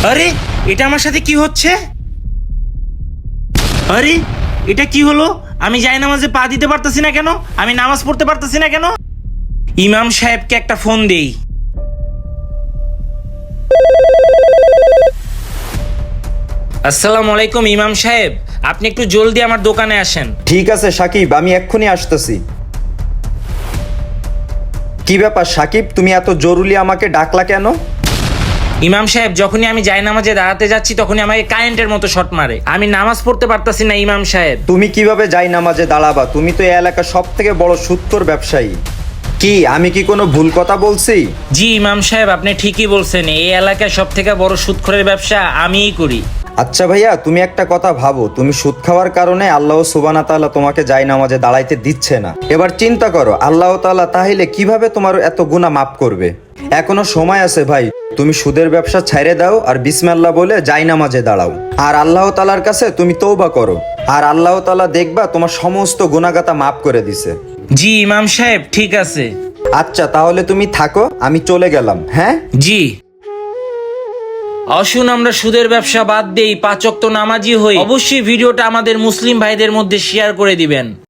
আরে এটা আমার সাথে কি হচ্ছে? আরে এটা কি হলো? আমি যাই নামাজে পা দিতে পারতেছি না কেন? আমি নামাজ পড়তে পারতেছি না কেন? ইমাম সাহেবকে একটা ফোন দেই। আসসালামু আলাইকুম ইমাম সাহেব, আপনি একটু জলদি আমার দোকানে আসেন। ঠিক আছে সাকিব, আমি এক্ষুনি আসতেছি। কি ব্যাপার সাকিব, তুমি এত জরুরি আমাকে ডাকলা কেন? ইমাম সাহেব, যখনই আমি যাই নামাজে দাঁড়াতে যাচ্ছি তখনই আমাকে কারেন্টের মতো শট মারে। আমি নামাজ পড়তে পারতাছি না ইমাম সাহেব। তুমি কিভাবে যাই নামাজে দাঁড়াবা? তুমি তো এই এলাকার সব থেকে বড় সুদখোর ব্যবসায়ী। কি আমি কি কোনো ভুল কথা বলছি? জি ইমাম সাহেব, আপনি ঠিকই বলছেন, এই এলাকায় সব থেকে বড় সুদখোরের ব্যবসা আমিই করি। আচ্ছা ভাইয়া, তুমি একটা কথা ভাবো, তুমি সুদ খাওয়ার কারণে আল্লাহ সুবহানাহু ওয়া তাআলা তোমাকে যাই নামাজে দাঁড়াইতে দিচ্ছে না। এবার চিন্তা করো, আল্লাহ তাআলা তাহলে কিভাবে তোমার এত গুনাহ মাফ করবে? এখনো সময় আছে ভাই, তুমি সুদের ব্যবসা ছেড়ে দাও আর বিসমিল্লাহ বলে যাই নামাজে দাঁড়াও, আর আল্লাহ তাআলার কাছে তুমি তওবা করো, আর আল্লাহ তাআলা দেখবা তোমার সমস্ত গুনাহগাতা মাফ করে দিছে। জি ইমাম সাহেব, ঠিক আছে। আচ্ছা তাহলে তুমি থাকো, আমি চলে গেলাম। হ্যাঁ জি। আসুন আমরা সুদের ব্যবসা বাদ দেই, 5 ওয়াক্ত নামাজি হই। অবশ্যই ভিডিওটা আমাদের মুসলিম ভাইদের মধ্যে শেয়ার করে দিবেন।